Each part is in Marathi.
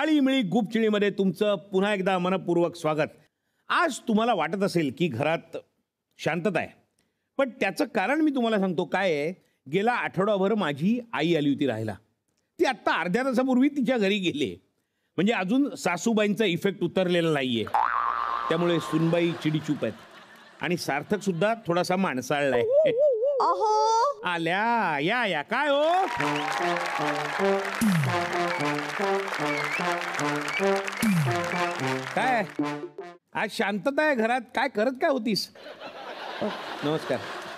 आळीमिळी गुपचिळीमध्ये तुमचं पुन्हा एकदा मनपूर्वक स्वागत. आज तुम्हाला वाटत असेल की घरात शांतता आहे, पण त्याचं कारण मी तुम्हाला सांगतो काय आहे. गेला आठवडाभर माझी आई आली होती राहायला. ती आत्ता अर्ध्या तासापूर्वी तिच्या घरी गेले. म्हणजे अजून सासूबाईंचा इफेक्ट उतरलेला नाहीये. त्यामुळे सुनबाई चिडीचूप आहेत आणि सार्थक सुद्धा थोडासा माणसाळलाय. अहो आल्या या या काय हो. काय आज शांतता आहे घरात. काय करत काय होतीस. नमस्कार.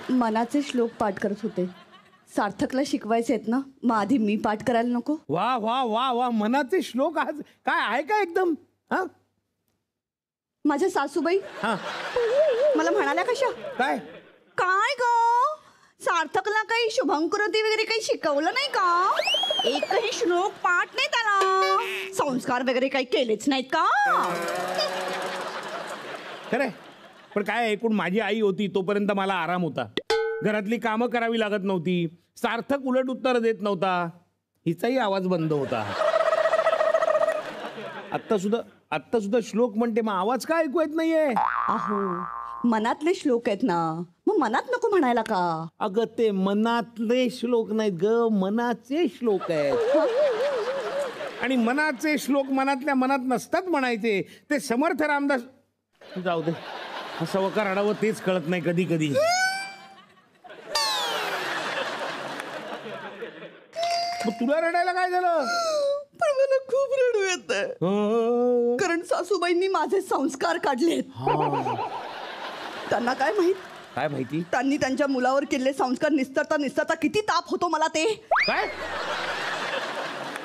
मनाचे श्लोक पाठ करत होते. सार्थकला शिकवायचे आहेत ना, मग आधी मी पाठ करायला नको. वा वा वा वा मनाचे श्लोक. आज काय आहे का एकदम. हा माझ्या सासूबाई हा मला म्हणाल्या कशा काय काय ग सार्थकला काही शुभंकरोती वगैरे काही शिकवलं नाही का. एकही श्लोक पाठ नाही त्याला. संस्कार वगैरे काही केलेच नाहीत का. खरंय. पण काय एकूण माझी आई होती तोपर्यंत मला आराम होता. घरातली कामं करावी लागत नव्हती. सार्थक उलट उत्तर देत नव्हता. हिचाही आवाज बंद होता. आत्ता सुद्धा श्लोक म्हणते, मग आवाज काय ऐकू येत नाहीये. अहो मनातले श्लोक आहेत ना, मग मनात नको म्हणायला का. अगं ते मनातले श्लोक नाहीत ग, मनाचे श्लोक आहेत. आणि मनाचे श्लोक मनातल्या मनात नसतात म्हणायचे. ते समर्थ रामदास. जाऊ दे, हसावं का रडावं तेच कळत नाही कधी कधी. मग तुला रडायला काय झालं. पण मला खूप रडू येतंय. कारण सासूबाईंनी माझे संस्कार काढलेत. त्यांना काय माहित. काय माहिती. त्यांनी त्यांच्या मुलावर केलेले संस्कार निस्तरता किती ताप होतो मला ते. काय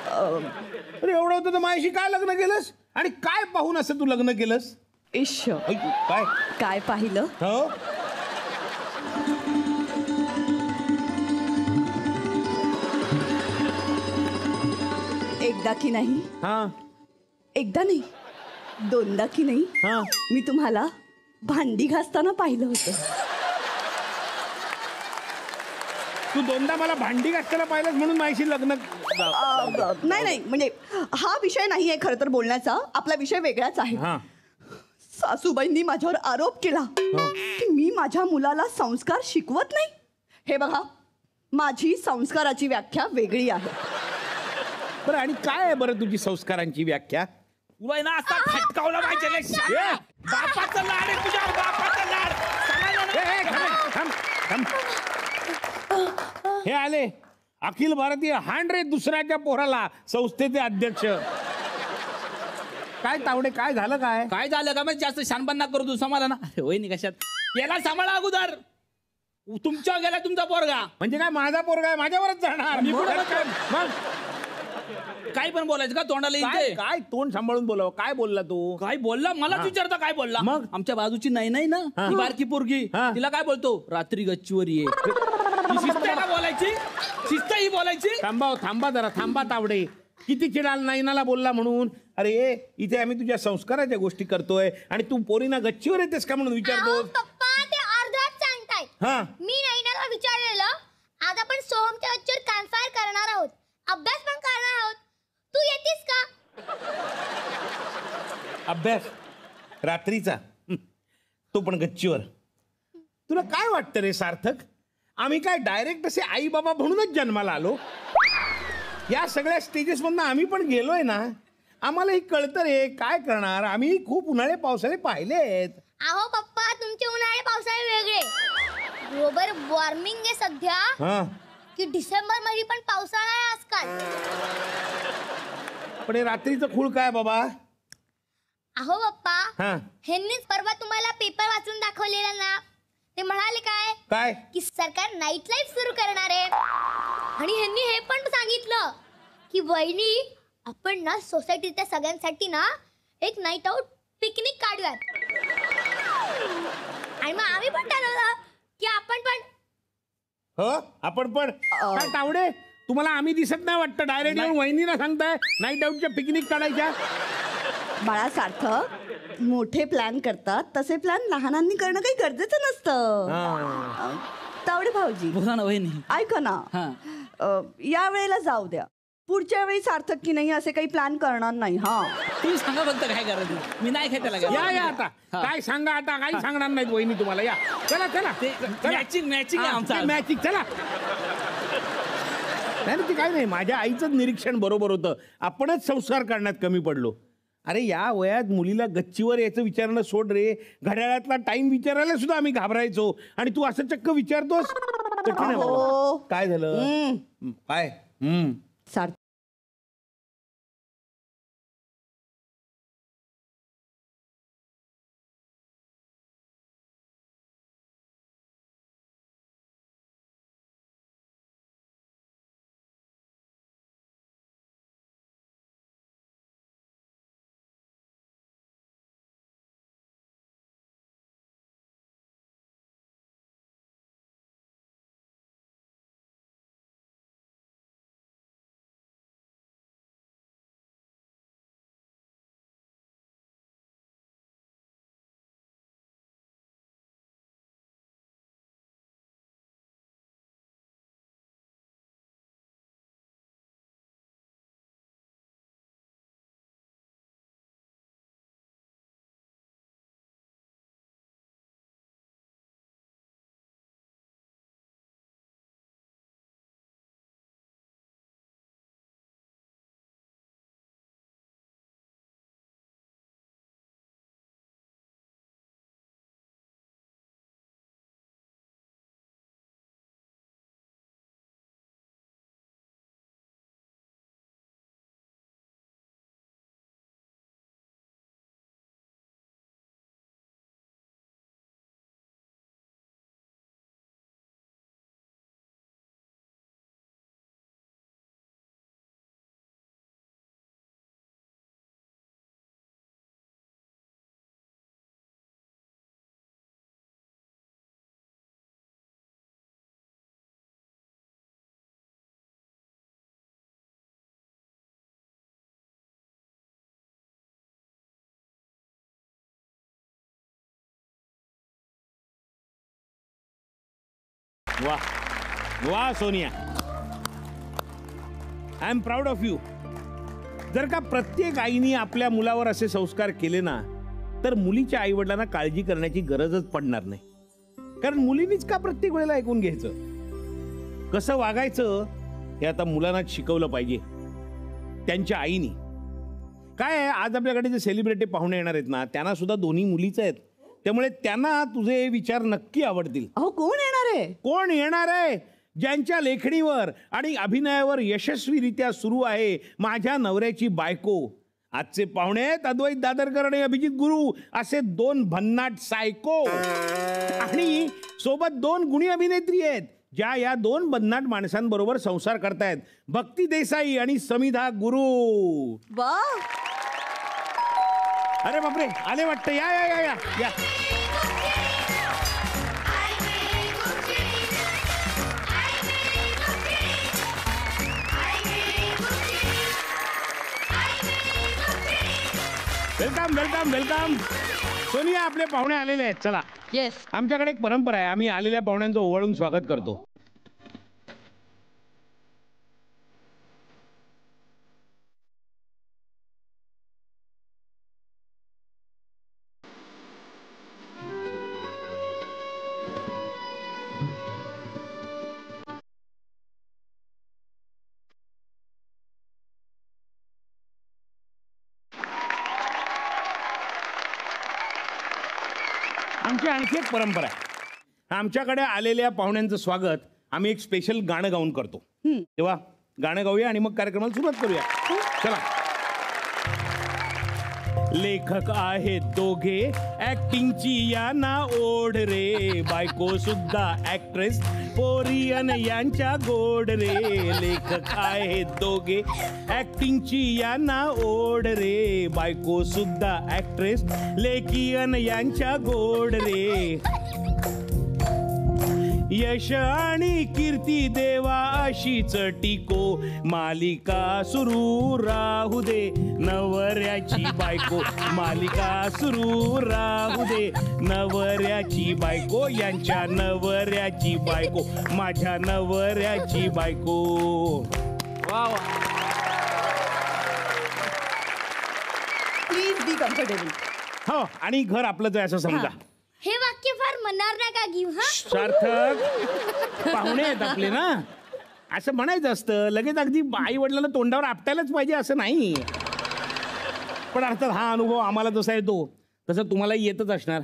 अरे एवढं होतं तर माझ्याशी काय लग्न केलंस. आणि काय पाहून असं तू लग्न केलंस. इश काय काय पाहिलं. हो एकदा की नाही. हा एकदा नाही, दोनदा की नाही. हा मी तुम्हाला भांडी घासताना पाहिलं होतं. तू दोनदा मला भांडी घासताना पाहिलंस म्हणून माझ्याशी लग्न. नाही म्हणजे हा विषय नाही आहे खरं तर बोलण्याचा. आपला विषय वेगळाच आहे. हा सासूबाईंनी माझ्यावर आरोप केला की मी माझ्या मुलाला संस्कार शिकवत नाही. हे बघा, माझी संस्काराची व्याख्या वेगळी आहे. बरं आणि काय आहे बरं तुझी संस्कारांची व्याख्या. तुला ना असा फटकावला पाहिजे. बापाचं लाड आहे तुझ्या. बापाचं लाड. हे आले अखिल भारतीय हाण रे दुसऱ्याच्या पोराला संस्थेचे अध्यक्ष. काय तावडे काय झालं. काय काय झालं का. मग जास्त शानपणा करू तू. सांभाळा ना. अरे होय नाही कशात. याला सांभाळा अगोदर. तुमच्या गेला तुमचा पोरगा. म्हणजे काय माझा पोरगा आहे माझ्यावरच जाणार. मग काय पण बोलायचं का तोंडाला काय येते. काय तोंड सांभाळून बोलावं. काय बोलला तू. काय बोलला मलाच विचारता काय बोलला. मग? आमच्या बाजूची नाही ना ती बारकी पोरगी. हा. तिला काय बोलतो रात्री गच्चीवर ये. शिस्त आहे का बोलायची. शिस्त ही बोलायची. थांबा जरा थांबा तावडे. किती चिडाल नाईनाला बोलला म्हणून. अरे इथे आम्ही तुझ्या संस्काराच्या गोष्टी करतोय आणि तू पोरीना गच्चीवर येतेस का म्हणून विचारतो. पप्पा ते अर्धवट सांगतायत. हा मी नैनाला विचारलेलं. आज आपण सोहमच्या गच्चीवर कॅम्पफायर करणार आहोत. अभ्यास पण करणार आहोत. तू येतीस का. अभ्यास रात्रीचा. तो पण गच्चीवर. तुला काय वाटतं रे सार्थक. आम्ही काय डायरेक्ट असे आई बाबा म्हणूनच जन्माला आलो. या सगळ्या स्टेजेस मधनं आम्ही पण गेलोय ना. आम्हालाही कळतं रे. काय करणार. आम्ही खूप उन्हाळे पावसाळे पाहिलेत. अहो पप्पा तुमचे उन्हाळे पावसाळे वेगळे. ग्लोबल वॉर्मिंग आहे सध्या. हा की डिसेंबर मध्ये पण पावसाळा आहे आजकाल. पण हे रात्रीचं खूळ काय बाबा. अहो पप्पा हा ह्यांनीच परवा तुम्हाला पेपर वाचून दाखवलेला ना. ते म्हणाले काय काय की सरकार नाईट लाईफ सुरू करणार आहे. आणि ह्यांनी हे पण सांगितलं की वहिनी आपण ना सोसायटीच्या सगळ्यांसाठी ना एक नाईट आउट पिकनिक काढूयात. आणि मग आम्ही पण ठरवलं की आपण पण. हो आपण पण. काय तावडे तुम्हाला आम्ही दिसत नाही वाटतं. डायरेक्ट येऊन वहिनीला सांगताय नाईट आउटच्या पिकनिक काढायच्या. बाळा सार्थक मोठे प्लॅन करतात तसे प्लॅन लहानांनी करणं काही गरजेचं नसतं. तावडे भाऊजी बोला ना वहिनी. ऐका ना. या वेळेला जाऊ द्या. पुढच्या वेळी सार्थक की नाही असे काही प्लॅन करणार नाही. हा तुम्ही सांगा फक्त काय करायचं. मी नाही काय त्याला या आता काय सांगा आता काही सांगणार नाहीत वहिनी तुम्हाला. या चला चला मॅचिंग आहे आमचा. मॅचिंग चला. नाही ते काय नाही, माझ्या आईचं निरीक्षण बरोबर होतं. आपणच संस्कार करण्यात कमी पडलो. अरे या वयात मुलीला गच्चीवर याचं विचारणं सोड रे. घड्याळातला टाइम विचारायला सुद्धा आम्ही घाबरायचो आणि तू असं चक्क विचारतोस. कठीण आहे बाबा. काय झालं काय सार्थक वा वा Sonia, I am proud of you. जर का प्रत्येक आईने आपल्या मुलावर असे संस्कार केले ना तर मुलीच्या आई वडिलांना काळजी करण्याची गरजच पडणार नाही. कारण मुलीनीच का प्रत्येक वेळेला ऐकून घ्यायचं. कसं वागायचं हे आता मुलांना शिकवलं पाहिजे त्यांच्या आईनी. काय आहे, आज आपल्याकडे जे सेलिब्रिटी पाहुणे येणार आहेत ना त्यांना सुद्धा दोन्ही मुलीच आहेत. त्यामुळे त्यांना तुझे विचार नक्की आवडतील. अहो कोण येणार आहे? कोण येणार आहे? ज्यांच्या लेखणीवर आणि अभिनयावर यशस्वीरित्या सुरू आहे माझ्या नवऱ्याची बायको. आजचे पाहुणे आहेत अद्वैत दादरकर आणि अभिजित गुरु, असे दोन भन्नाट सायको. आणि सोबत दोन गुणी अभिनेत्री आहेत ज्या या दोन भन्नाट माणसांबरोबर संसार करतायत. भक्ती देसाई आणि समिधा गुरु. वा, अरे बापरे, आले वाटतं. या या या या या. Welcome welcome welcome. सोनिया, आपले पाहुणे आलेले आहेत. चला. येस. आमच्याकडे एक परंपरा आहे, आम्ही आलेल्या पाहुण्यांचं ओवाळून स्वागत करतो. आमची आणखी एक परंपरा आहे. आमच्याकडे आलेल्या पाहुण्यांचं स्वागत आम्ही एक स्पेशल गाणं गाऊन करतो. तेव्हा गाणं गाऊया आणि मग कार्यक्रमाला सुरुवात करूया. चला. लेखक आहेत दोघे, ऍक्टिंगची यांना ओढ रे. बायको सुद्धा ऍक्ट्रेस, पोरियन यांच्या गोड रे. लेखक आहेत दोघे, ऍक्टिंगची यांना ओढ रे. बायको सुद्धा ऍक्ट्रेस, लेखियन यांच्या गोड रे. यश आणि कीर्ती देवा अशीच टिको, मालिका सुरू राहू दे नवऱ्याची बायको. मालिका सुरू राहू दे नवऱ्याची बायको, यांच्या नवऱ्याची बायको, माझ्या नवऱ्याची बायको. वा वा. कम्फर्टेबल. हो, आणि घर आपलंच आहे असं समजा. हे वाक्य फार मनावर नका घेऊ हा. सार्थक पाहुणे आहेत आपले ना, असं म्हणायचं असतं. लगेच अगदी आई वडिलांना तोंडावर आपटायलाच पाहिजे असं नाही. पण अर्थात हा अनुभव आम्हाला जसा येतो तसं तुम्हालाही येतच असणार.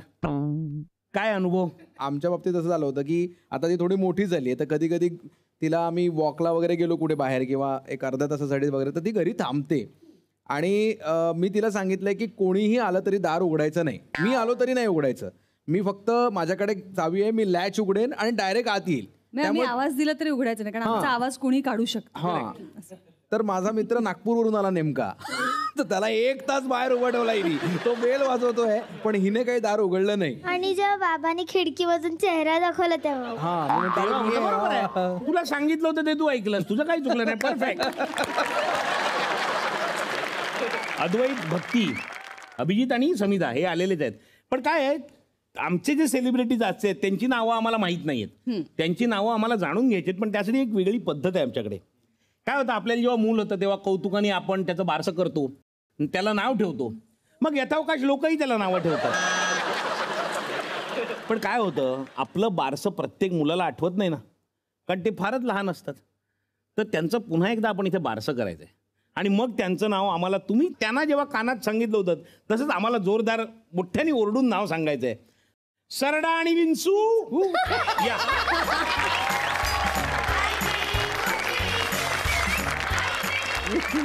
काय अनुभव? आमच्या बाबतीत असं झालं होतं की आता ती थोडी मोठी झाली आहे, तर कधी कधी तिला आम्ही वॉकला वगैरे गेलो कुठे बाहेर किंवा एक अर्ध्या तासासाठी वगैरे, तर ती घरी थांबते. आणि मी तिला सांगितलंय की कोणीही आलं तरी दार उघडायचं नाही. मी आलो तरी नाही उघडायचं. मी फक्त माझ्याकडे चावी आहे, मी लॅच उघडेन आणि डायरेक्ट आत येईल. आम्ही आवाज दिला तरी उघडायचं नाही, कारण आमचा आवाज कोणी काढू शकतो. हा, तर माझा मित्र नागपूरवरून आला नेमका, तर त्याला 1 तास बाहेर उभा ठेवला हिने. तो बेल वाजवतोय पण हिने काही दार उघडलं नाही. आणि जेव्हा बाबांनी खिडकीमधून चेहरा दाखवला तेव्हा हा, मी तेव्हा होतं बरोबर आहे. म्हटलं, तुला सांगितलं होतं ते तू ऐकलंस, तुझं काही चुकलं नाही. परफेक्ट. अद्वैत, भक्ती, अभिजित आणि समिता हे आलेलेच आहेत. पण काय आहे, आमचे जे सेलिब्रिटीज आजचे आहेत त्यांची नावं आम्हाला माहीत नाहीयेत. त्यांची नावं आम्हाला जाणून घ्यायची आहेत, पण त्यासाठी एक वेगळी पद्धत आहे आमच्याकडे. काय होतं, आपल्याला जेव्हा मूल होतं तेव्हा कौतुकाने आपण त्याचं बारसं करतो, त्याला नाव ठेवतो. मग यथावकाश लोकही त्याला नावं ठेवतात. पण काय होतं, आपलं बारसं प्रत्येक मुलाला आठवत नाही ना, कारण ते फारच लहान असतात. तर त्यांचं पुन्हा एकदा आपण इथे बारसं करायचं आहे. आणि मग त्यांचं नाव आम्हाला, तुम्ही त्यांना जेव्हा कानात सांगितलं होतं तसंच आम्हाला जोरदार मोठ्याने ओरडून नाव सांगायचं आहे. सरडा आणि विंचू या.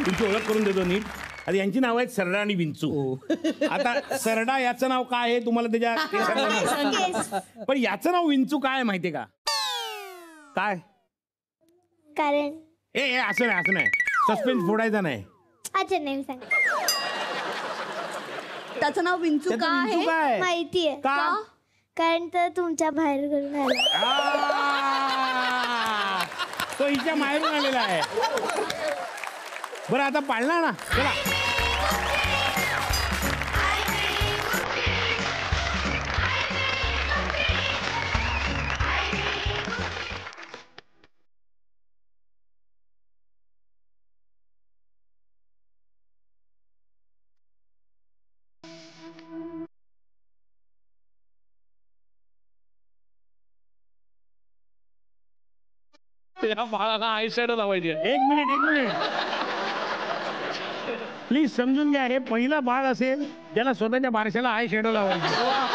तुमची ओळख करून देतो नीट. आता यांची नाव आहेत सरडा आणि विंचू. आता सरडा याचं नाव काय आहे तुम्हाला त्याच्या केसांना, पण याचं नाव विंचू काय आहे माहितीये का? काय? कारण ए असं नाही, असं नाही, सस्पेन्स फोडायचा नाही. अच्छा नाही सांग. त्याचं नाव विंचू त्याचं का विंचू आहे? काय? माहितीये का? कारण तर तुमच्या बाहेर घरून आला. तो हिच्या माहेरून आलेला आहे. बरं आता पाळणार ना, चला. या बाळाला आय शॅडो लावायची. एक मिनिट प्लीज समजून घ्या, हे पहिला बाळ असेल ज्याला स्वतःच्या बारशाला आय शॅडो लावायचे.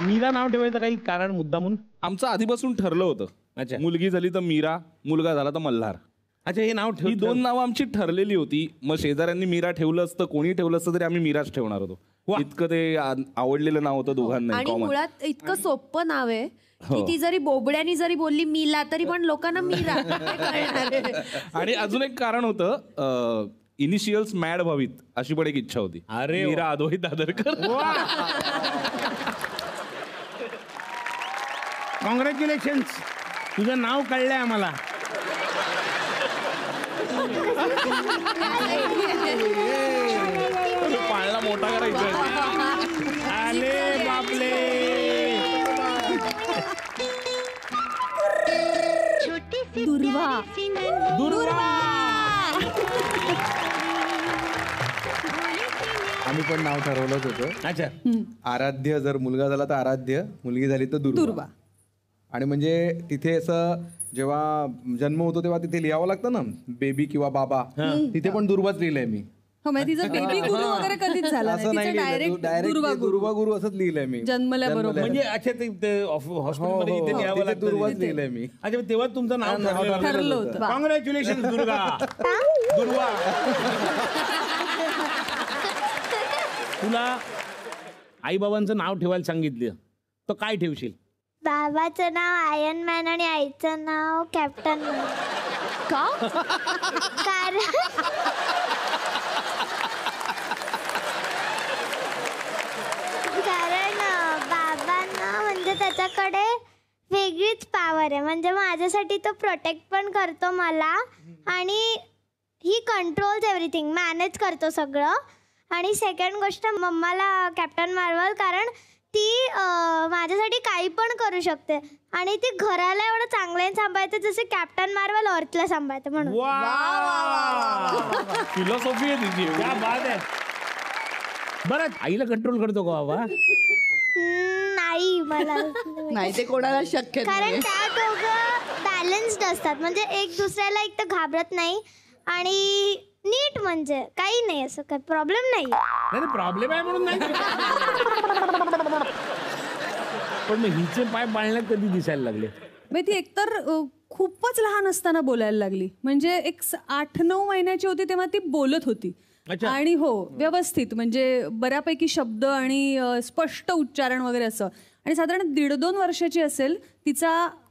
मीरा नाव ठेवायचं काही कारण मुद्दामून? आमचं आधीपासून ठरलं होतं. अच्छा. मुलगी झाली तर मीरा, मुलगा झाला तर मल्हार. अच्छा, हे नाव ही ठेव. 2 नावं आमची ठरलेली होती. मग शेजाऱ्यांनी मीरा ठेवलं असतं, कोणी ठेवलं असतं तरी आम्ही मीराच ठेवणार होतो. वा. इतकं ते आवडलेलं नाव होतं दोघांना. आणि कॉमन. मुळात इतकं सोपं नाव आहे की हो. ती जरी बोबड्यानी जरी बोलली मीला तरी पण लोकांना मीरा कळणार आहे. आणि अजून एक कारण होतं, इनिशियल्स मॅड व्हावीत अशी पण एक इच्छा होती. अरे वा. मीरा अद्वैत दादरकर. कॉंग्रॅच्युलेशन्स, तुझं नाव कळलंय आम्हाला. पाळणा मोठा करायचा. आले बापले. दुर्वा. दुर्वा. आम्ही पण नाव ठरवलंच होतं. अच्छा. आराध्य, जर मुलगा झाला तर आराध्य, मुलगी झाली तर दुर्वा. आणि म्हणजे तिथे असं जेव्हा जन्म होतो तेव्हा तिथे लिहावं लागतं ना, बेबी किंवा बाबा, तिथे पण दुर्वाच लिहिलंय मी. हो, म्हणजे तिचं बेबी गुरु वगैरे कधीच झाला असं नाही लिहिलं, डायरेक्ट दुर्वा गुरु असंच लिहिलंय मी. जन्मल्याबरोबर. म्हणजे अच्छा, ते हॉस्पिटलमध्ये हो, इथे हो, लिहावं तिथे लागतं. दुर्वाच लिहिलंय मी. अच्छा, तेव्हा तुमचं नाव ठरलं होतं. कॉंग्रॅच्युलेशन दुर्गा. दुर्वा, तुला आई बाबांचं नाव ठेवायला सांगितलं तर काय ठेवशील? बाबाचं नाव आयर्न मॅन आणि आईचं नाव कॅप्टन. का? कारण बाबांना म्हणजे त्याच्याकडे वेगळीच पावर आहे. म्हणजे माझ्यासाठी तो प्रोटेक्ट पण करतो मला आणि ही कंट्रोल्स एव्हरीथिंग, मॅनेज करतो सगळं. आणि सेकंड गोष्ट मम्माला कॅप्टन मार्वल, कारण ती माझ्यासाठी काही पण करू शकते आणि ती घराला एवढं चांगल्याने सांभाळते जसे कॅप्टन मार्वल अर्थला सांभाळते म्हणून. फिलॉसॉफी आहे तिची. क्या बात आहे. बरं आईला कंट्रोल करतो का बाबा? नाही मला नाही ते कोणाला शक्य कारण नाही. त्या दोघं बॅलन्स्ड असतात, म्हणजे एक दुसऱ्याला एक तर घाबरत नाही आणि नीट, म्हणजे काही नाही असं काही प्रॉब्लेम नाही. नाही प्रॉब्लेम आहे म्हणून नाही. पण मग हिचे पाय पाळण्यात कधी दिसायला लागले? ती एकतर खूपच लहान असताना बोलायला लागली, म्हणजे एक 8-9 महिन्याची होती तेव्हा ती बोलत होती. अच्छा. आणि हो व्यवस्थित, म्हणजे बऱ्यापैकी शब्द आणि स्पष्ट उच्चारण वगैरे असं. आणि साधारण 1.5-2 वर्षाची असेल,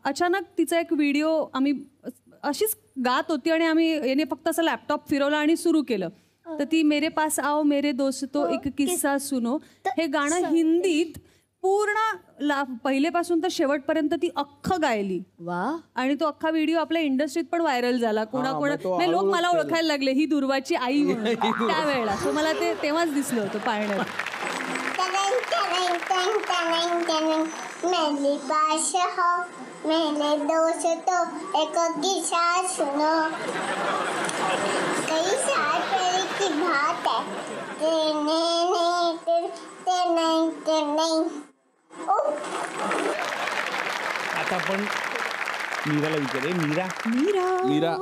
अचानक तिचा एक व्हिडिओ आम्ही अशीच गात होती आणि आम्ही याने फक्त असं लॅपटॉप फिरवला आणि सुरू केलं. तर ती मेरे पास आओ मेरे दोस्तो एक किस्सा सुनो, हे गाणं हिंदीत पूर्ण पहिलेपासून तर शेवटपर्यंत ती अख्खं गायली. वा. आणि तो अख्खा व्हिडिओ आपल्या इंडस्ट्रीत पण व्हायरल झाला. कोणा लोक मला ओळखायला लागले, ही दुर्वाची आई म्हणून त्यावेळेला. सो मला ते तेव्हाच दिसलं होतं पाळण्यात. मेरे पास हो मेरे दोस्तों एक किस्सा सुनो, कई साल पहले की बात है. आता आपण मीराला विचारे. मीरा, मीरा,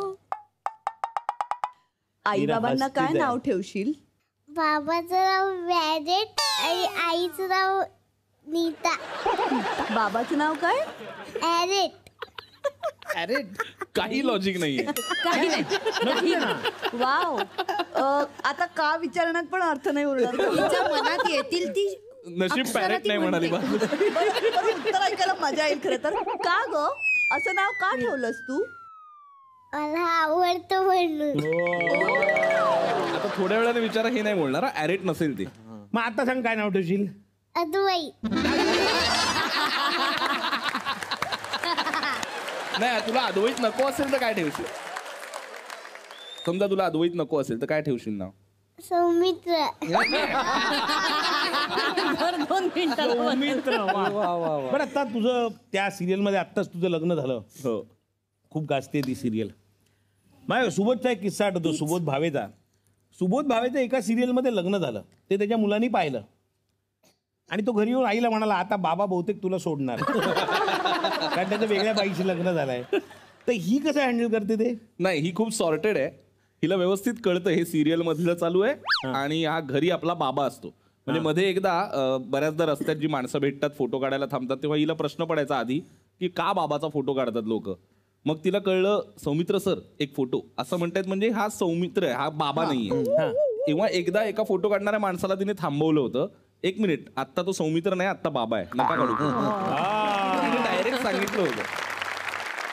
आई बाबांना काय हसतीच आहे. नाव ठेवशील? बाबाचं नाव वॅरेट आणि आईचं नाव नीता. बाबाचं नाव काय? ॲरेट. अरे काही लॉजिक नाहीये. काही नाही. नक्की ना. वाव. आता का विचारण्यात पण अर्थ नाही उरणार. तिच्या मनात येतील ती नशीब पॅरेट नाही म्हणाली बा. बरं, उत्तर ऐकायला मजा येईल खरं तर. का ग असं नाव का ठेवलंस तू? मला आवडतं म्हणून. आता थोड्या वेळाने विचारा, हे नाही बोलणार ॲरेट नसेल ती. मग आता सांग काय नाव ठेवशील? अद्वैत. नाही, तुला अद्वैत नको असेल तर काय ठेवशील? समजा तुला अद्वैत नको असेल तर काय ठेवशील नाव? सौमित्र. 2 मिनिटात मित्र. बरं आता तुझं त्या सिरियल मध्ये आत्ताच तुझं लग्न झालं. हो. खूप गाजते ती सिरियल. माझ्या सुबोधचा एक किस्सा आठवतो. सुबोध भावेचं एका सिरियल मध्ये लग्न झालं. ते त्याच्या मुलांनी पाहिलं आणि तो घरी येऊन आईला म्हणाला, आता बाबा बहुतेक तुला सोडणार. कारण त्याचं वेगळ्या बाईशी लग्न झालंय. तर ही कसं हँडल करते ते? नाही, ही खूप सॉर्टेड आहे. हिला व्यवस्थित कळतं हे सिरियल मधलं चालू आहे आणि हा घरी आपला बाबा असतो. म्हणजे मध्ये एकदा बऱ्याचदा रस्त्यात जी माणसं भेटतात, फोटो काढायला थांबतात, तेव्हा हिला प्रश्न पडायचा आधी की का बाबाचा फोटो काढतात लोक. मग तिला कळलं, सौमित्र सर एक फोटो असं म्हणतात, म्हणजे हा सौमित्र आहे, हा बाबा नाहीये. तेव्हा एकदा एका फोटो काढणाऱ्या माणसाला तिने थांबवलं होतं. 1 मिनिट, आत्ता तो सौमित्र नाही, आत्ता बाबा आहे, नका काढू. तिने डायरेक्ट सांगितलं होतं.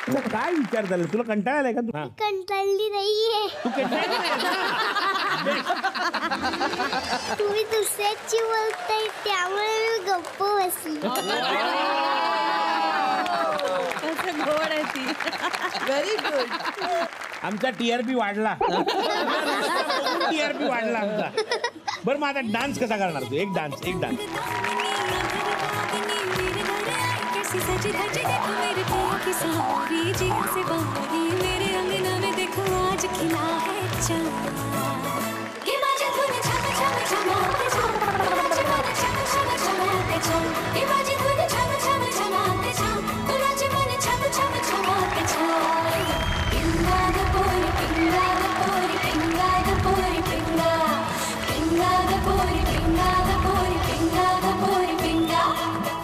तुझा काय विचार झाला? तुला कंटाळा आलाय का? तू कंटाळली नाहीये. तू कंटाळली नाही का? तुम्ही दुसऱ्याची बोलताय त्यामुळे मी गप्प बसली. कसं गोड आहे ती. Very good. आमचा टीआरपी वाढला. टीआरपी वाढला आमचा. बरं मग आता डान्स कसा करणार तू? एक डान्स. सजी धजी देखो मेरे प्यार की सहारी जी से बाहरी मेरे अंगना में देखो आज खिला है चांद ये बाजे धुन छम छम छमाते छम बाजे छम छम छमाते छम ये बाजे धुन छम छम छमाते छम बाजे मन छम छम छमाते छम पिंगा द पोरी पिंगा द पोरी पिंगा द पोरी पिंगा पिंगा द पोरी पिंगा द पोरी पिंगा द पोरी पिंगा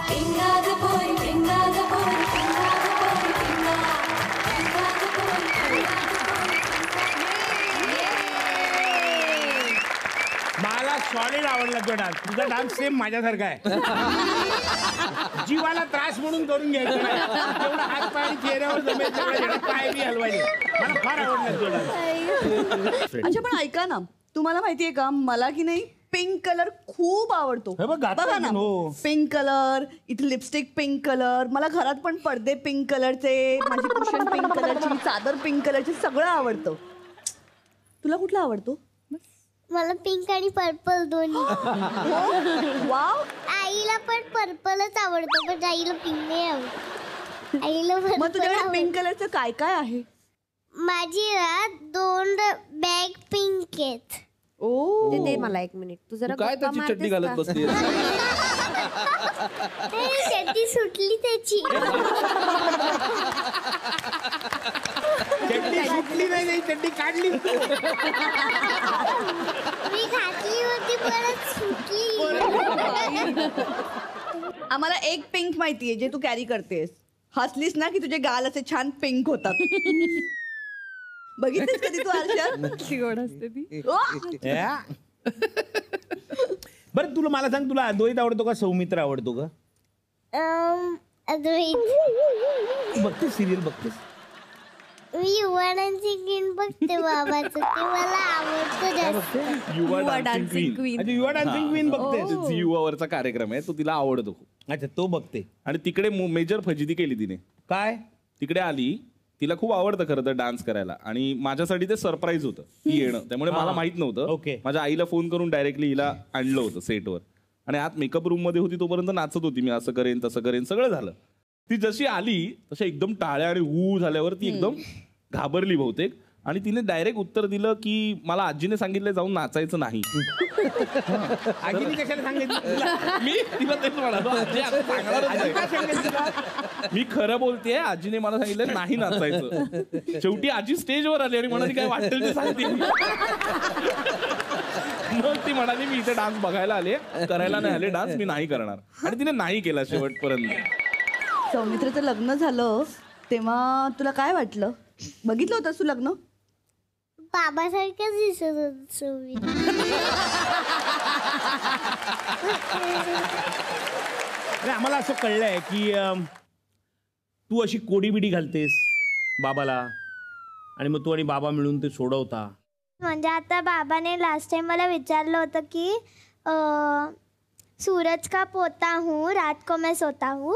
पिंगा द पोरी पिंगा द पोरी पिंगा द पोरी पिंगा पिंगा द पोरी मला सॉलिड आवडला तो डान्स. तुझा डान्स सेम माझ्यासारखा आहे. जीवाला त्रास म्हणून करून घ्यायचं नाही. तेवढा हात पाय चेहऱ्यावर जमेल तेवढा पाय बी हलवायचे. मला फार आवडला तो डान्स. अच्छा पण ऐका ना, तुम्हाला माहितीये का मला की नाही पिंक कलर खूप आवडतो. हे बघ, घातला बघा ना, की हो. पिंक कलर, इथे लिपस्टिक पिंक कलर, मला घरात पण पडदे पिंक कलरचे, माझी कुशन पिंक कलरची, चादर पिंक कलरची, सगळं आवडतं. तुला कुठला आवडतो? मला पिंक आणि पर्पल दोन्ही. वाव, आईला पण पर्पलच आवडतो पण आईला पिंक नाही आवडत. आईला मग पर्पल तुझ्याकडे आवडतं. पिंक कलरचं काय काय आहे? माझी ना 2 बॅग पिंक आहेत. ओ, ते दे मला 1 मिनिट. तू जरा तू काय गप्पा त्याची चड्डी मारतेस घालत का? बसली चड्डी सुटली त्याची. चड्डी सुटली नाही, चड्डी काढली. मी घातली होती परत सुटली. आम्हाला एक पिंक माहितीये जे तू कॅरी करतेस. हसलीस ना की तुझे गाल असे छान पिंक होतात. बघितलीस कधी तू आरशात? गोड असते ती. या. बरं तुला मला सांग, तुला अद्वैत आवडतो का सौमित्र आवडतो का? अद्वैत. बघतेस सिरियल बघतेस? मी युवानांची क्वीन बघते बाबाचं. ते मला आवडतं जास्त. युवा डान्सिंग क्वीन अच्छा, युवा डान्सिंग क्वीन बघतेस? युवावरचा कार्यक्रम आहे तो तिला आवडतो खूप. अच्छा, तो बघते. आणि तिकडे मेजर फजिती केली तिने. काय? तिकडे आली, तिला खूप आवडतं खरं तर डान्स करायला आणि माझ्यासाठी ते सरप्राईज होतं ती येणं. त्यामुळे मला माहित नव्हतं. ओके. माझ्या आईला फोन करून डायरेक्टली हिला आणलं होतं सेटवर आणि आत मेकअप रूम मध्ये होती तोपर्यंत नाचत होती. मी असं करेन तसं करेन सगळं झालं. ती जशी आली तशा एकदम टाळ्या आणि हू झाल्यावर ती एकदम घाबरली बहुतेक आणि तिने डायरेक्ट उत्तर दिलं की मला आजीने सांगितलं जाऊन नाचायचं नाही. आजीने कशाला सांगितलं तुला? मी तिला तेच म्हणालो, आजी आता सांगणारच आजी नाही. काय सांगितलं तुला? मी खरं बोलतेय, आजीने मला सांगितलं नाही नाचायचं. शेवटी आजी स्टेजवर आली आणि म्हणाली काय वाटेल ते सांगते. मग ती म्हणाली मी इथे डान्स बघायला आले, करायला नाही आले डान्स, मी नाही करणार. आणि तिने नाही केला शेवटपर्यंत. सौमित्रचं लग्न झालं तेव्हा तुला काय वाटलं? बघितलं होतंस तू लग्न? बाबासारखंच दिसत होतं सौमित्र. अरे आम्हाला असं कळलंय की तू अशी कोडी बिडी घालतेस बाबाला आणि मग तू आणि बाबा मिळून ते सोडवता. म्हणजे आता बाबाने लास्ट टाइम मला विचारलं होतं की सूरज का पोता हूँ रात को मैं सोता हूँ.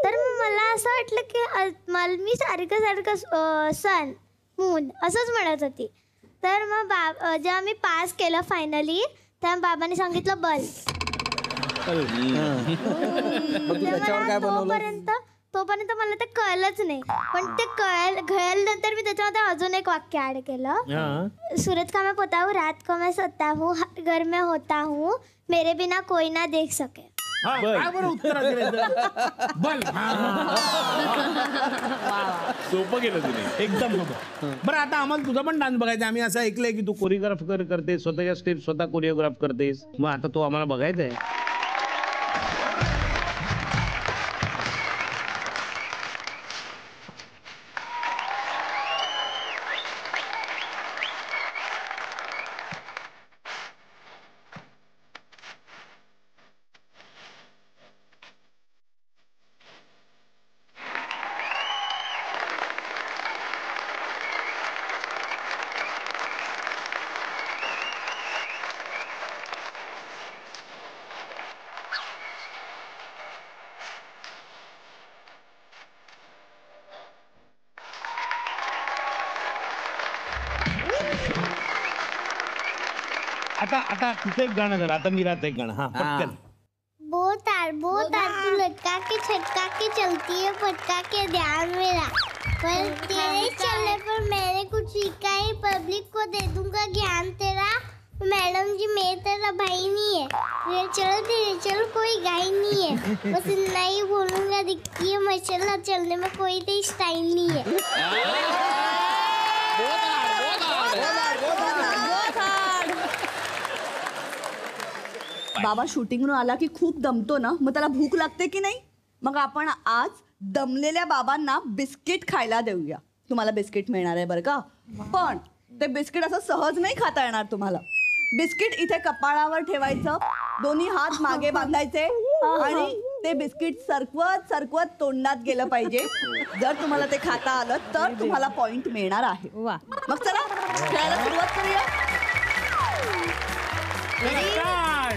तर मला असं वाटलं की मी सारखं सारखं सन मून असंच म्हणत होती. तर मग जेव्हा मी पास केलं फायनली तेव्हा बाबाने सांगितलं बल. तोपर्यंत मला ते कळलंच नाही. पण ते कळल्यानंतर मी त्याच्यामध्ये अजून एक वाक्य ऍड केलं. सूरज का मैं पोता हूँ रात को मैं सोता हूँ घर में होता हूँ मेरे बिना कोई ना देख सके. काय बरं उत्तर बल. सोपं केलं तिने. एकदम सोपं. बरं आता आम्हाला तुझा पण डान्स बघायचा. आम्ही असं ऐकलंय की तू कोरिओग्राफ करतेस, स्वतःच्या स्टेप स्वतः कोरिओग्राफ करतेस. मग आता तो आम्हाला बघायचा आहे. आता तिचं एक गाणं झालं, आता मीराचं एक गाणं. हा पटकन. बो तार तू लटका के छटका के चलती है पटका के ध्यान मेरा. पर तेरे चलने पर मैंने कुछ सीखा है पब्लिक को दे दूंगा ज्ञान तेरा. मैडम जी मैं तेरा भाई नहीं है धीरे चल कोई गाय नहीं है. बस इतना ही बोलूंगा दिखती है माशाल्लाह चलने में कोई तो स्टाइल नहीं है. बाबा शूटिंगवरून आला की खूप दमतो ना, मग त्याला भूक लागते की नाही? मग आपण आज दमलेल्या बाबांना बिस्किट खायला देऊया. तुम्हाला बिस्किट मिळणार आहे बरं का. पण ते बिस्किट असं सहज नाही खाता येणार तुम्हाला. बिस्किट इथे कपाळावर ठेवायचं, दोन्ही हात मागे बांधायचे आणि ते बिस्किट सरकवत सरकवत तोंडात गेलं पाहिजे. जर तुम्हाला ते खाता आलं तर तुम्हाला पॉइंट मिळणार आहे. वा. मग चला खेळायला सुरुवात करूया. Start.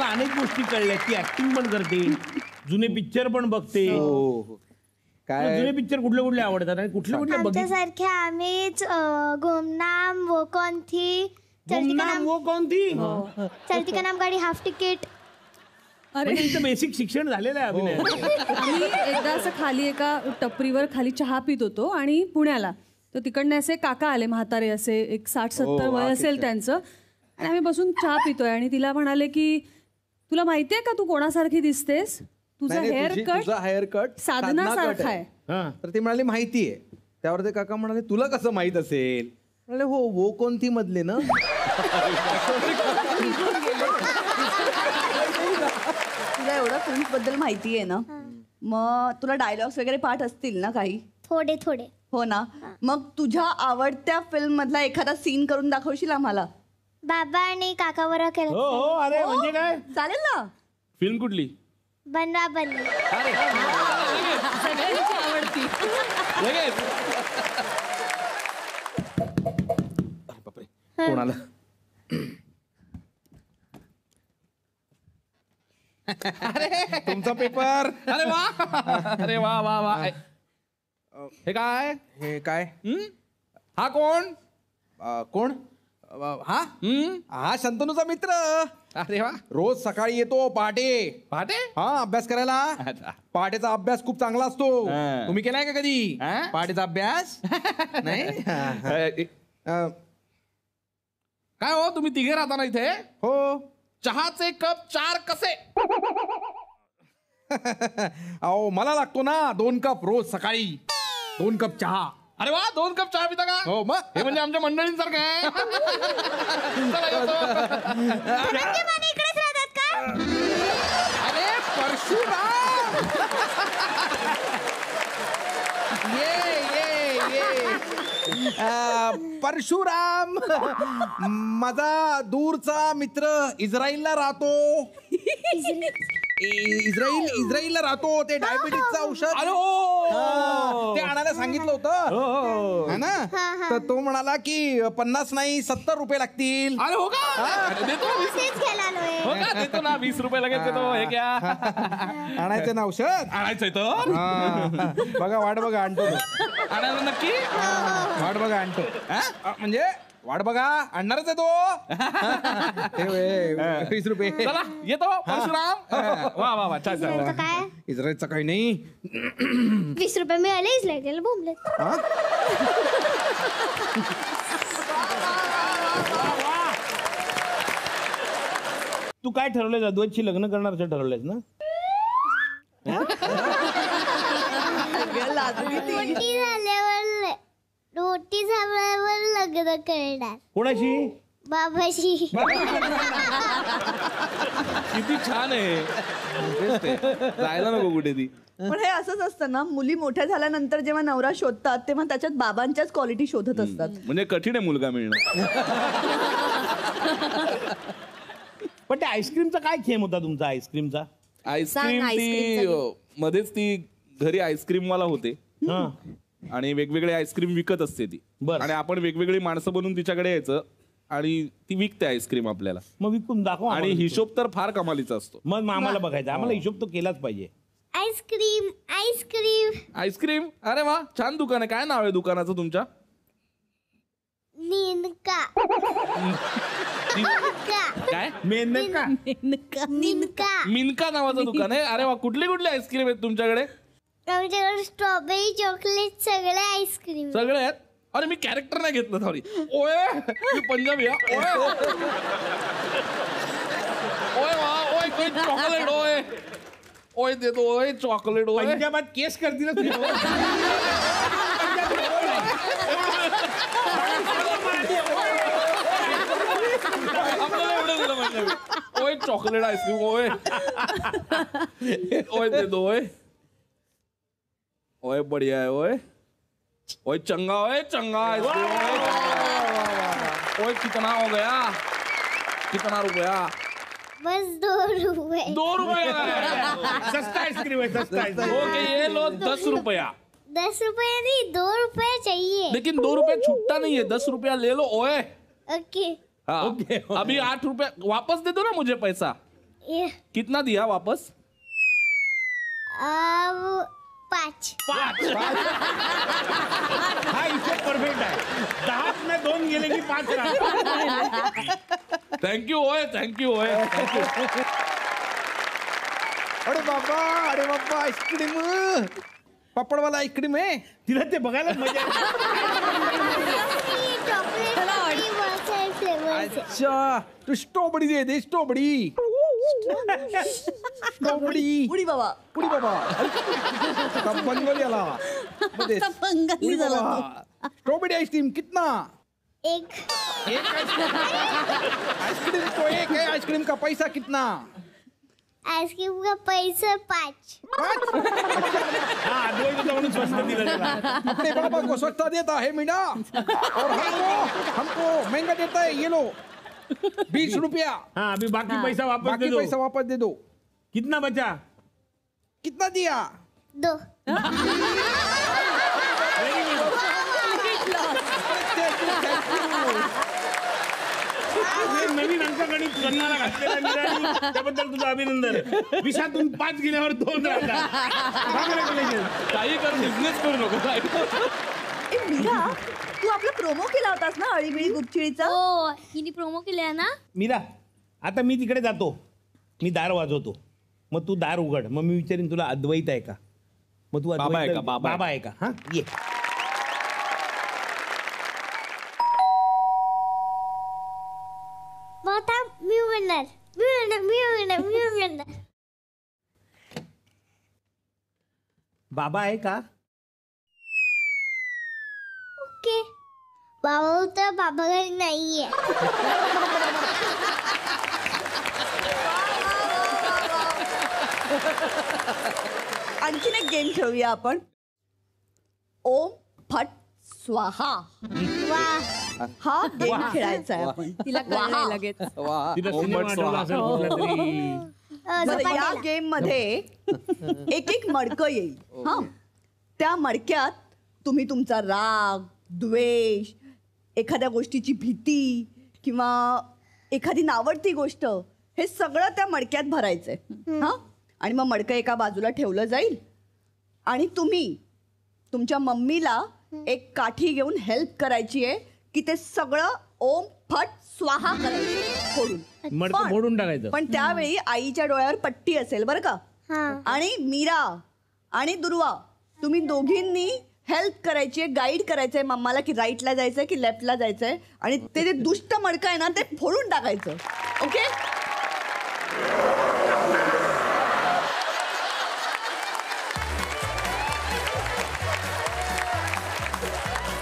अनेक गोष्टी कळल्या की ऍक्टिंग पण करते, जुने पिक्चर पण बघते. हो तुला काय जुने पिक्चर कुठले कुठले आवडतात आणि कुठले कुठले बघितले? आमच्यासारख्या आम्हीच गुमनाम वो कौन थी, चलती का नाम, वो कोणती चलती का नाम गाडी, हाफ तिकीट. अरे इथं बेसिक शिक्षण झालेलं आहे अभिनय. आम्ही एकदा असं खाली एका टपरीवर खाली चहा पित होतो आणि पुण्याला तर तिकडनं असे काका आले म्हातारे असे एक 60-70 वय असेल त्यांचं आणि आम्ही बसून चहा पितोय आणि तिला म्हणाले की तुला माहितीये का तू कोणासारखी दिसतेस, तुझा हेअर कट तुझा हेअर कट साधनासारखा आहे. हा. तर ती म्हणाली माहितीये. त्यावर ते काका म्हणाले तुला कसं माहित असेल? म्हणाले हो वो कोणती मधले ना. तुला एवढं फिल्म्स बद्दल माहिती आहे ना, मग तुला डायलॉग्स वगैरे पाठ असतील ना काही? थोडे थोडे. हो ना. मग तुझ्या आवडत्या फिल्म मधला एखादा सीन करून दाखवशील आम्हाला? बाबा आणि काका बरोबर हो केलं. हो अरे म्हणजे काय चालेल ना. फिल्म कुठली? बनवा बनवी. सगळ्यांची आवडती. लगेच कोणाला तुमचा पेपर. अरे वा अरे वा वा वा. हे काय? हे काय? हा कोण? कोण? हा हा शंतनूचा मित्र. अरे वा. रोज सकाळी येतो पहाटे. पहाटे? हा अभ्यास करायला. अच्छा. पहाटेचा अभ्यास खूप चांगला असतो. हा. तुम्ही केलाय का कधी हा? पहाटेचा अभ्यास? नाही. काय हो तुम्ही तिघे राहता ना इथे? हो. चहाचे कप 4 कसे? अहो मला लागतो ना 2 कप रोज सकाळी. 2 कप चहा. अरे वा 2 कप चहा पिता का? हो मग. हे म्हणजे आमच्या मंडळींसारखं आहे. चला येतो. इकडेच राहतात का? अरे परशुराम. ये परशुराम माझा दूरचा मित्र इस्रायलला राहतो. इस्रायलला राहतो. ते डायबिटीसचं औषध. अरे हो. हा, ते आणायला सांगितलं होतं है ना. तर तो म्हणाला की 50 नाही 70 रुपये लागतील. अरे हो का? देतो ना 20. तेच घ्यायला आलोय. हो का? देतो ना 20 रुपये लगेच देतो. हे घ्या. आणायचं ना औषध. आणायचंय तर हा. बघा वाट बघा आणतो तो. आणायला नक्की? वाट बघा आणतो. म्हणजे वाट बघा आणणारच आहे तो. 20 रुपये. चला येतो परशुराम. वा वा वा छान इस्रायलचं छान. काय? इस्रायलचं काही नाही. 20 रुपये मिळाले इस्रायलला बोंबले. हा? तू काय ठरवलंय? अद्वैतशी लग्न करणार असं ठरवलंयस ना? रोटी झाल्यावर लग्न करणार. कोणाशी? बाबाशी. किती छान आहे. तेच ते. जायला नको कुठे ती. पण हे असंच असतं ना, मुली मोठ्या झाल्यानंतर जेव्हा नवरा शोधतात तेव्हा त्याच्यात बाबांच्याच क्वालिटी शोधत असतात. म्हणजे कठीण आहे मुलगा मिळणं. पण त्या आईस्क्रीमचा काय थेम होता तुमचा आईस्क्रीमचा? आईस्क्रीम ती मध्येच ती घरी आईस्क्रीम वाला होते हा. आणि वेगवेगळे आईस्क्रीम विकत असते ती. बरं. आणि आपण वेगवेगळी माणसं बनून तिच्याकडे यायचं आणि ती विकते आईस्क्रीम आपल्याला. मग विकून दाखव आणि आम्हाला. हिशोब तर फार कमालीचा असतो. मग आम्हाला बघायचं. आम्हाला हिशोब तो केलाच पाहिजे. Ice cream ice cream. आईस्क्रीम. अरे वा छान दुकान आहे. काय नाव आहे दुकानाचं तुमच्या? निनका. काय? मेनका. निनका. मिनका नावाचं दुकान आहे. अरे वा कुठली कुठली आईस्क्रीम आहेत तुमच्याकडे? आमच्याकडे स्ट्रॉबेरी चॉकलेट सगळे आईस्क्रीम. सगळे आहेत. अरे मी कॅरेक्टर नाही घेतलं सॉरी. ओय मी पंजाबी हा. ओय ओय वा ओय कोई चॉकलेट ओय ओय देतो ओय चॉकलेट ओय. पंजाबात केस करतील. आपल्याला एवढं दिलं पंजाबी. ओय चॉकलेट आईस्क्रीम ओय ओय देतो ओय ओय बढ़िया है ओय ओय चंगा आइसक्रीम ओय कितना हो गया? कितना रुपया? बस 2 रुपये. 2 रुपये. सस्ता आइसक्रीम है, सस्ता आइसक्रीम. ओके ये लो 10 रुपया. 10 रुपये नहीं 2 रुपये चाहिए. लेकिन 2 रुपये छुट्टा नहीं है. 10 रुपया ले लो ओए. ओके. हाँ ओके. अभी 8 रुपया वापस दे दो ना मुझे पैसा. कितना दिया वापस? 5. हा हिशोब परफेक्ट आहे. 10 ने 2 गेले की 5 राहतात. थँक्यू होय, थँक्यू होय. अरे बाबा आईस्क्रीम, पापडवाला आईस्क्रीम आहे. तिला ते बघायला मजा येते. अच्छा, तू स्ट्रॉबेरी दे स्ट्रॉबेरी. स्ट्रॉबेरी उडी बाबा. पुडी बाबा. आता बंगाली आला. मध्ये. बंगाली पुडी झाला बाबा. स्ट्रॉबेरी आइसक्रीम कितना? 1. आइसक्रीम तो एक है. आइसक्रीम का पैसा कितना? आईस्क्रीम का पैसा 5. हा अद्वैत होता म्हणून स्वस्त दिलं त्याला. अपने बाबा को सस्ता देता है मीना, और हमको महंगा देता है ये लो. 20 रुपया. हाँ अभी बाकी पैसा वापस दे बाकी दो. पैसा वापस दे दो. कितना बचा? कितना दिया? 2. हे नवीन अंकगणित करणारा घातलेला निराली, त्याबद्दल तुझं अभिनंदन. 20तून 5 गेल्यावर 2 राहतात. काही कर, बिझनेस करू नको. ए मीरा, तू आपला प्रोमो केला होतास ना अळीबिळी गुपचिळीचा. हो, हिने प्रोमो केलाय ना. मीरा आता मी तिकडे जातो, मी दार वाजवतो, मग तू दार उघड, मग मी विचारीन तुला अद्वैत आहे का, मग तू बाबा आहे का? बाबा आहे का? हा ये. आता मी म्हणणार. बाबा आहे का? ओके. बाबा तर बाबा घरी नाहीये. आणखीन एक गेम खेळूया आपण. ओम फट स्वाहा. हा गेम खेळायचा आहे आपण. तिला कळलंय लगेच. वा. तिला ओम सिनेमा भट आठवला असेल कुठला तरी. बरं, या गेम मध्ये एक मडकं येईल. हा, त्या मडक्यात तुम्ही तुमचा राग, द्वेष, एखाद्या गोष्टीची भीती किंवा एखादी नावडती गोष्ट, हे सगळं त्या मडक्यात भरायचंय. हा, आणि मग मडकं एका बाजूला ठेवलं जाईल आणि तुम्ही तुमच्या मम्मीला एक काठी घेऊन हेल्प करायची आहे की ते सगळं ओम फट स्वाहा करायचं फोडून. मडकं फोडून टाकायचं. पण त्यावेळी आईच्या डोळ्यावर पट्टी असेल बरं का. आणि मीरा आणि दुर्वा, तुम्ही दोघींनी हेल्प करायची आहे, गाईड करायचंय मम्माला की राईटला जायचंय की लेफ्टला जायचंय, आणि ते जे दुष्ट मडकं आहे ना ते फोडून टाकायचं. ओके.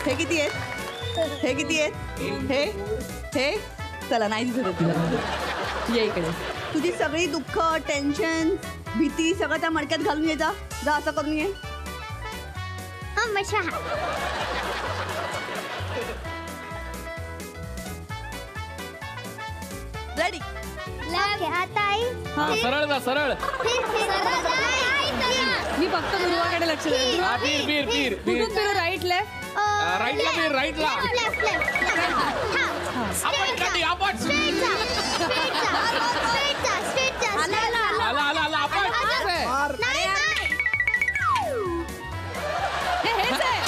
हे किती आहेत? हे किती आहेत? हे हे चला नाही दिसत तुला. ये इकडे. तुझी सगळी दुःख, टेन्शन, भीती सगळं त्या मडक्यात घालून ये. जा जा, असं करून ये. रेडी. आता आई सरळ जा, सरळ. मी फक्त दुर्वाकडे लक्ष देते. हा, पीर पीर पीर पीर. कुठून फिरू? Right left? राईटला पीर, राईटला. आपण काठी, आपण. आला आला आला, आपण. हेच आहे.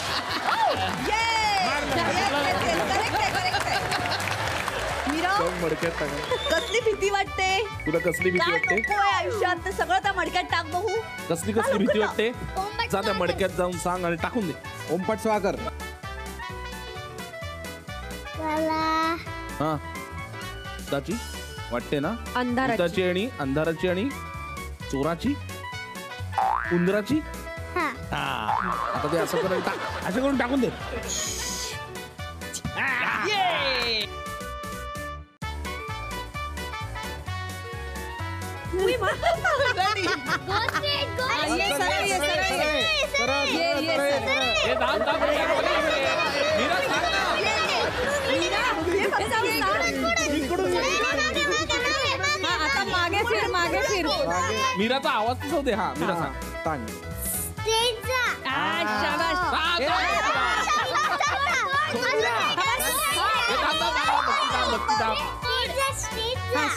मीरा, मडक्यात टाका. कसली भीती वाटते? तुला कसली भीती काय वाटते? नकोय आयुष्यात ते सगळं त्या मडक्यात टाक बघू. कसली कसली भीती वाटते? जा त्या मडक्यात जाऊन सांग आणि टाकून दे. ओमपट स्वाकर. हा, भूताची वाटते ना? अंधाराची. भूताची आणि अंधाराची आणि चोराची, उंदराची. आता ते असं करायला टाक. असं करून टाकून दे. हे दाब दाब. मीरा, सांग ना. आता मागे फिर, मागे फिर. मीराचा आवाज तसा होते. हा, मीरा सांग. तांग. शाबास. हे दाब दाब दाब, भक्ती दाब, भक्ती दाब.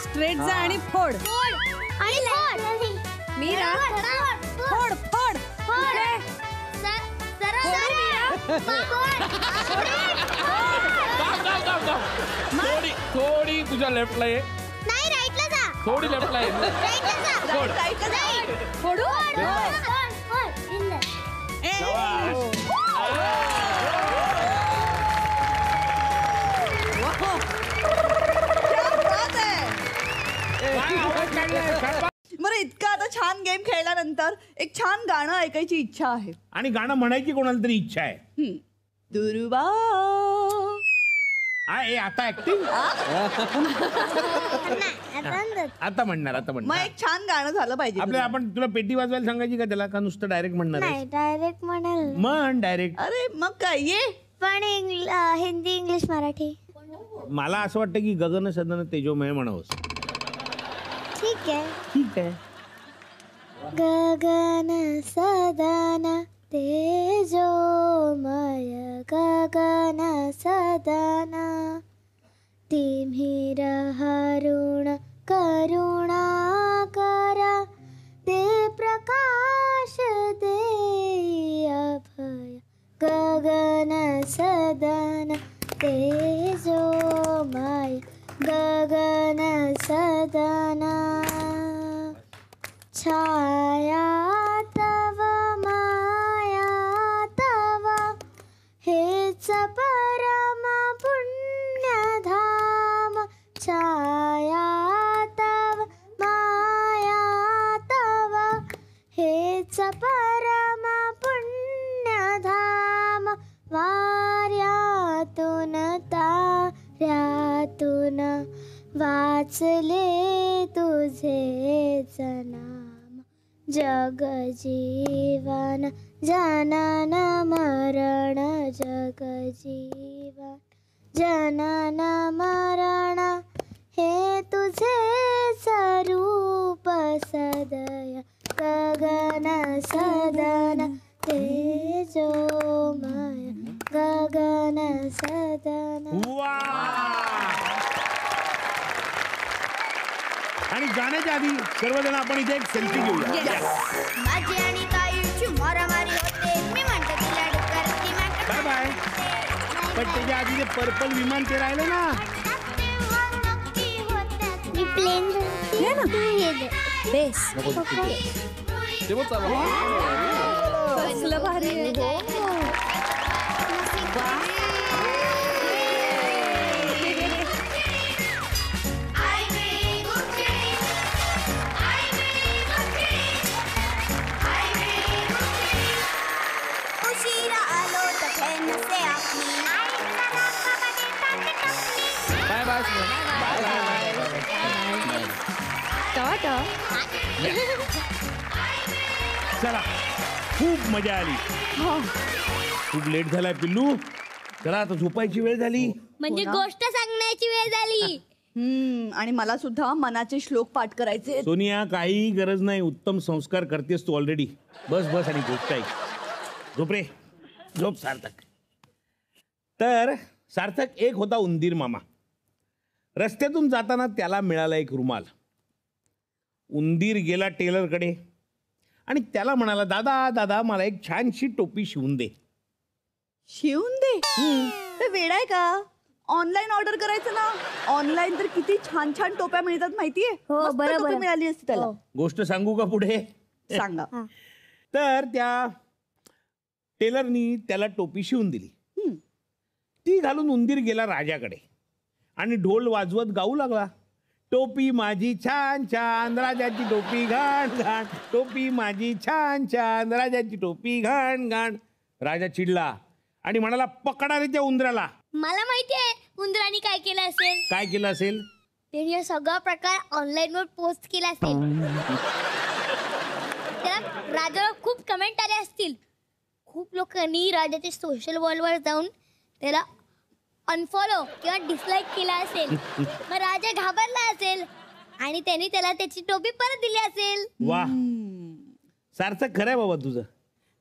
स्ट्रेट जा आणि फोड. आणि मी ना फोड फोड फोड थोडी तुझ्या लेफ्टला ये, नाही राईटला जा, थोडी लेफ्टला ये. राईटला जा. फोडू बरं, इतका आता छान गेम खेळल्यानंतर एक छान गाणं ऐकायची इच्छा आहे. आणि गाणं म्हणायची कोणाला तरी इच्छा आहे. दुर्वा आता ऍक्टिंग आता म्हणणार मग एक छान गाणं झालं पाहिजे. आपल्याला. आपण तुला पेटी वाजवायला सांगायची का त्याला, का नुसतं डायरेक्ट म्हणणार नाही आहेस? डायरेक्ट म्हणाल, म्हण डायरेक्ट. अरे मग काय ये. पण हिंदी इंग्लिश मराठी मला असं वाटतं की गगन सदन तेजोमय म्हणावंस. ठीक आहे. ठीक आहे. गगन सदन तेजोमय गगन सदन तिम्ही हरुण करुणा करा ते प्रकाश दे अभय गगन सदन तेजोमय गगन सदन छाया तव माया तव हेच परम पुण्यधाम छाया तव माया तव हेच परम पुण्यधाम वाऱ्यातून ताऱ्यातून वाचले तुझेच नाम जग जीवन जनन मरण जग जीवन जनन मरण हे तुझे स्वरूप सदय गगन सदन तेजोमय गगन सदन. वा. आणि गाण्याच्या आधी सर्वजण आपण इथे एक सेल्फी घेऊया. माझी आणि ताईची मारामारी होते मी म्हणते तिला डुक्करची बाय बाय. पण त्याच्या आधी ते पर्पल विमान ते राहिलं ना. मी प्लेन बेस ते मग चालू. कसलं भारी आहे. उशिरा आलो तर नसे आपली बाय बाय. चला, खूप मजा आली. खूप लेट झालाय पिल्लू. चला आता झोपायची वेळ झाली. म्हणजे गोष्ट सांगण्याची वेळ झाली. आणि मला सुद्धा मनाचे श्लोक पाठ करायचे. सोनिया, काही गरज नाही. उत्तम संस्कार करतेस तू ऑलरेडी. बस बस आणि गोष्ट ऐक. झोप रे, झोप सार्थक. तर सार्थक एक होता उंदीर मामा. रस्त्यातून जाताना त्याला मिळाला एक रुमाल. उंदीर गेला टेलरकडे आणि त्याला म्हणाला, दादा दादा मला एक छानशी टोपी शिवून दे. शिवून दे? ते वेडाय का? ऑनलाईन ऑर्डर करायचं ना. ऑनलाईन तर किती छान छान टोप्या मिळतात माहितीये. मस्त टोपी मिळाली असती त्याला. गोष्ट सांगू का पुढे? सांगा. तर त्या टेलरनी त्याला टोपी शिवून दिली. ती घालून उंदीर गेला राजाकडे आणि ढोल वाजवत गाऊ लागला, टोपी माझी छान छान राजाची टोपी घाण घाण, टोपी माझी छान छान राजाची टोपी घाण घाण. राजा चिडला आणि म्हणाला, पकडा रे त्या उंदराला. मला माहितीये उंदराने काय केलं असेल. काय केलं असेल? त्याने सगळा प्रकार ऑनलाईन वर पोस्ट केला असेल. त्याला राजाला खूप कमेंट आले असतील. खूप लोकांनी राजाच्या सोशल वर जाऊन त्याला अनफॉलो किंवा डिसलाईक केला असेल. मग राजा घाबरला असेल आणि त्यांनी त्याला त्याची टोपी परत दिली असेल. वा, सार्थक खरंय बाबा तुझं.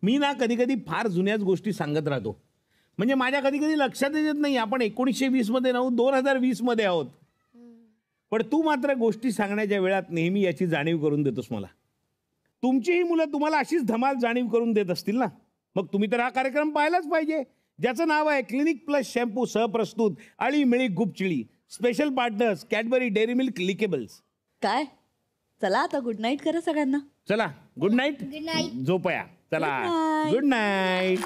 मी ना कधी कधी फार जुन्याच गोष्टी सांगत राहतो. म्हणजे माझ्या कधी कधी लक्षातच येत नाही आपण 1920 मध्ये 2020 मध्ये आहोत. पण तू मात्र गोष्टी सांगण्याच्या वेळात नेहमी याची जाणीव करून देतोस मला. तुमचीही मुलं तुम्हाला अशीच धमाल जाणीव करून देत असतील ना. मग तुम्ही तर हा कार्यक्रम पाहायलाच पाहिजे, ज्याचं नाव आहे क्लिनिक प्लस शॅम्पू सहप्रस्तुत आळी मिळी गुपचिळी. Special partners Cadbury Dairy Milk likeables. काय चला आता गुड नाईट करा सगळ्यांना. चला गुड नाईट. Good night. झोपया. चला Good night. Good night.